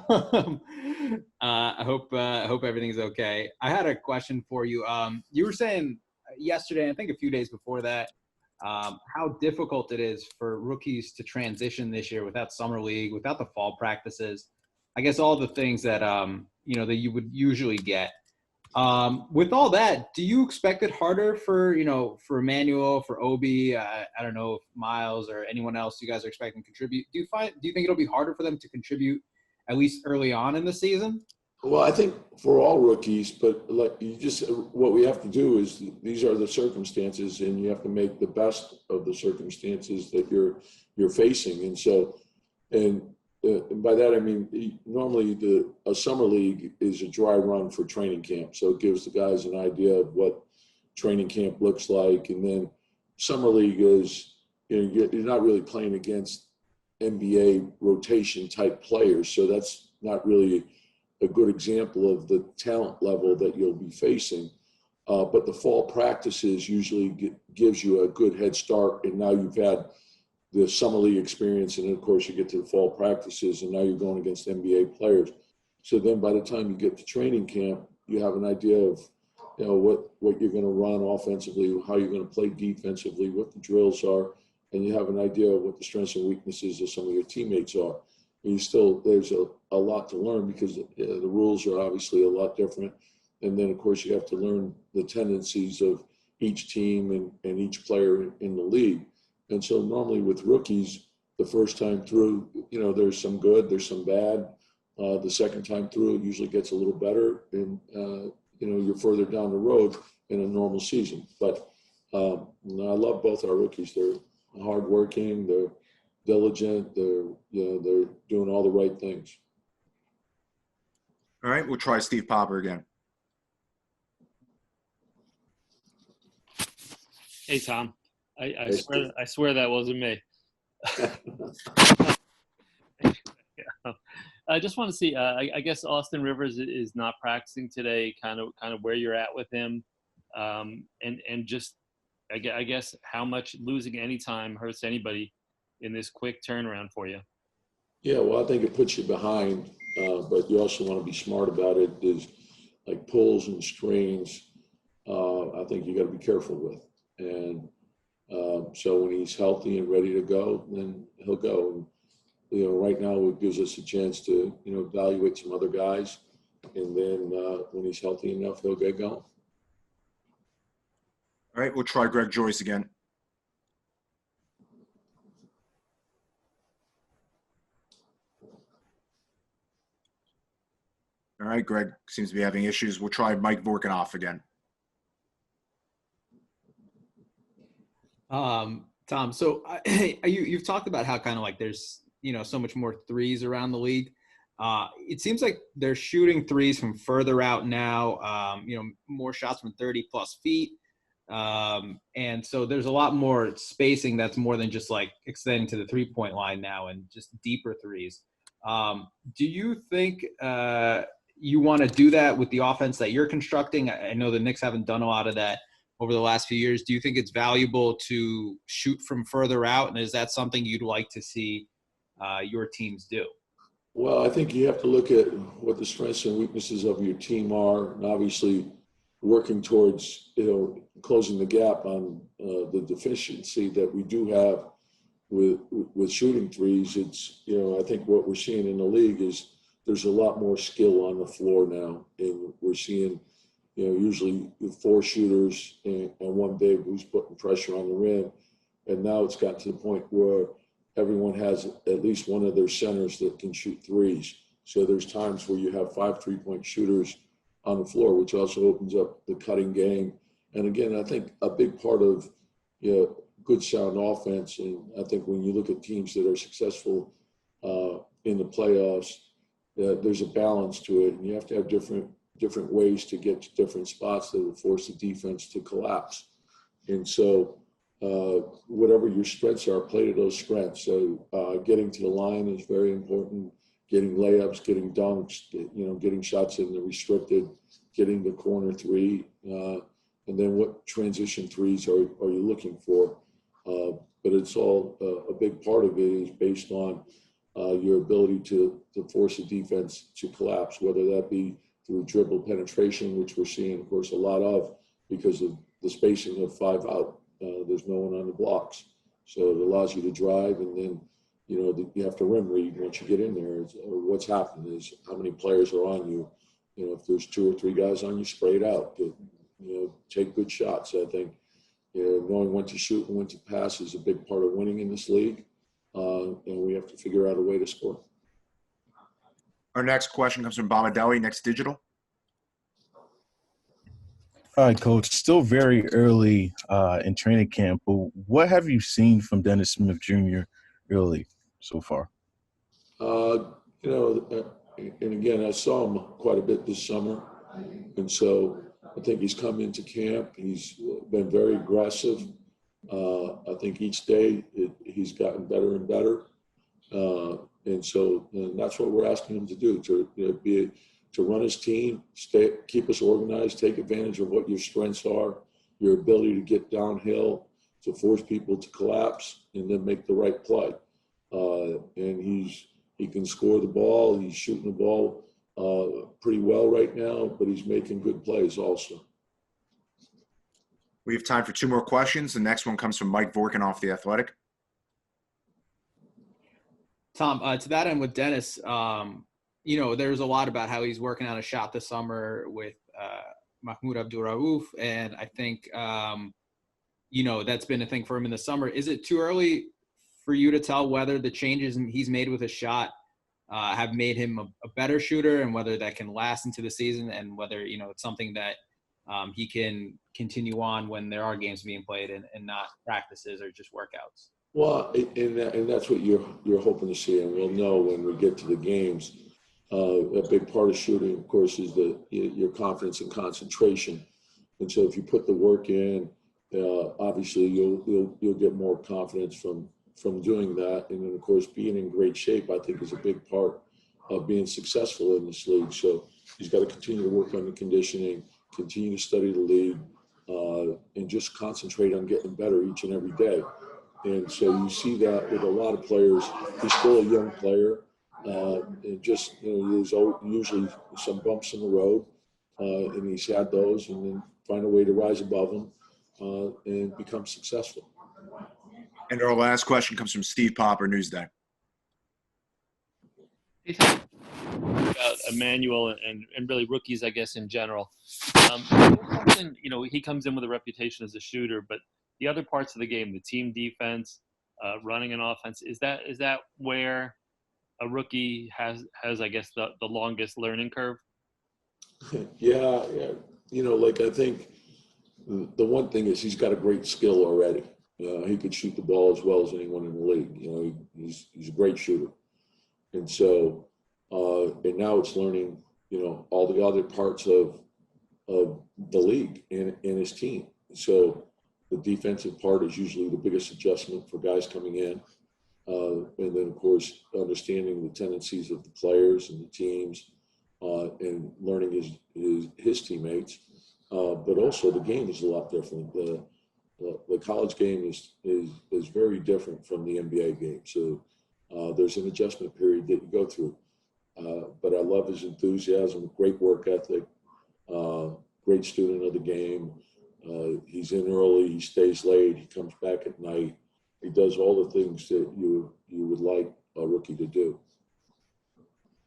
I hope everything's okay. I had a question for you. You were saying yesterday, I think a few days before that, how difficult it is for rookies to transition this year without summer league, without the fall practices. I guess all the things that that you would usually get. With all that, do you expect it harder for for Emmanuel, for Obi? I don't know if Miles or anyone else you guys are expecting to contribute. Do you think it'll be harder for them to contribute at least early on in the season? Well, I think for all rookies, but like what we have to do is these are the circumstances, and you have to make the best of the circumstances that you're facing. And so, and by that I mean normally a summer league is a dry run for training camp, so it gives the guys an idea of what training camp looks like, and then summer league is you're not really playing against NBA rotation type players, so that's not really a good example of the talent level that you'll be facing. But the fall practices usually gives you a good head start, and now you've had the summer league experience, and of course you get to the fall practices, and now you're going against NBA players. So then by the time you get to training camp, you have an idea of what you're going to run offensively, how you're going to play defensively, what the drills are, and you have an idea of what the strengths and weaknesses of some of your teammates are. And there's a lot to learn because the rules are obviously a lot different. And then, of course, you have to learn the tendencies of each team and each player in the league. And so normally with rookies, the first time through, there's some good, there's some bad. The second time through, it usually gets a little better. And, you're further down the road in a normal season. But I love both our rookies. They're hardworking, they're diligent, they're doing all the right things. All right, we'll try Steve Popper again. Hey, Tom. I swear that wasn't me. I just want to see. I guess Austin Rivers is not practicing today. Kind of where you're at with him, and just I guess how much losing any time hurts anybody in this quick turnaround for you. Yeah, well, I think it puts you behind, but you also want to be smart about it. There's like pulls and strains. I think you got to be careful with, and so when he's healthy and ready to go, then he'll go. And, right now it gives us a chance to evaluate some other guys, and then when he's healthy enough, he'll get going. All right, we'll try Greg Joyce again. All right, Greg seems to be having issues. We'll try Mike Vorkanoff again. Tom, so you've talked about how kind of like there's so much more threes around the league. It seems like they're shooting threes from further out now. More shots from 30 plus feet. And so there's a lot more spacing that's more than just like extending to the 3-point line now and just deeper threes. Do you think you want to do that with the offense that you're constructing? I know the Knicks haven't done a lot of that over the last few years. Do you think it's valuable to shoot from further out? And is that something you'd like to see your teams do? Well, I think you have to look at what the strengths and weaknesses of your team are, and obviously working towards, closing the gap on the deficiency that we do have with shooting threes. It's, I think what we're seeing in the league is there's a lot more skill on the floor now, and we're seeing, usually 4 shooters and one big who's putting pressure on the rim. And now it's gotten to the point where everyone has at least one of their centers that can shoot threes. So there's times where you have 5 3-point shooters on the floor, which also opens up the cutting game. And again, I think a big part of good sound offense, and I think when you look at teams that are successful in the playoffs, there's a balance to it, and you have to have different ways to get to different spots that will force the defense to collapse. And so whatever your strengths are, play to those strengths. So getting to the line is very important. Getting layups, getting dunks, getting shots in the restricted, getting the corner three, and then what transition threes are you looking for? But it's all a big part of it is based on your ability to force a defense to collapse, whether that be through dribble penetration, which we're seeing, of course, a lot of because of the spacing of 5 out. There's no one on the blocks. So it allows you to drive, and then, you have to rim read once you get in there. What's happening is how many players are on you. If there's 2 or 3 guys on you, spray it out. Take good shots. I think, knowing when to shoot and when to pass is a big part of winning in this league. And we have to figure out a way to score. Our next question comes from Bomadelli, Next Digital. All right, Coach. Still very early in training camp, but what have you seen from Dennis Smith Jr. early so far? And again, I saw him quite a bit this summer. And so I think he's come into camp. He's been very aggressive. I think each day he's gotten better and better. And that's what we're asking him to do, to run his team, keep us organized, take advantage of what your strengths are, your ability to get downhill, to force people to collapse, and then make the right play. And he can score the ball. He's shooting the ball pretty well right now, but he's making good plays also. We have time for 2 more questions. The next one comes from Mike Vorkin off The Athletic. Tom, to that end with Dennis, there's a lot about how he's working on a shot this summer with Mahmoud Abdul-Rauf, and I think, that's been a thing for him in the summer. Is it too early for you to tell whether the changes he's made with his shot have made him a better shooter, and whether that can last into the season, and whether, it's something that he can continue on when there are games being played and not practices or just workouts? Well, and that's what you're hoping to see, and we'll know when we get to the games. A big part of shooting, of course, is your confidence and concentration. And so if you put the work in, obviously you'll get more confidence from doing that. And then, of course, being in great shape, I think, is a big part of being successful in this league. So he's got to continue to work on the conditioning, continue to study the league, and just concentrate on getting better each and every day. And so you see that with a lot of players. He's still a young player. And just, there's usually some bumps in the road, and he's had those, and then find a way to rise above them and become successful. And our last question comes from Steve Popper, Newsday. About Emmanuel and really rookies, I guess, in general. He comes in with a reputation as a shooter, but the other parts of the game, the team defense, running an offense, is that where a rookie has I guess the longest learning curve? Yeah. I think the one thing is he's got a great skill already. He could shoot the ball as well as anyone in the league. He's a great shooter. And so, and now it's learning, all the other parts of the league and his team. So the defensive part is usually the biggest adjustment for guys coming in. And then, of course, understanding the tendencies of the players and the teams, and learning his teammates. But also the game is a lot different. The college game is very different from the NBA game. So there's an adjustment period that you go through. But I love his enthusiasm, great work ethic, great student of the game. He's in early, he stays late, he comes back at night. He does all the things that you would like a rookie to do.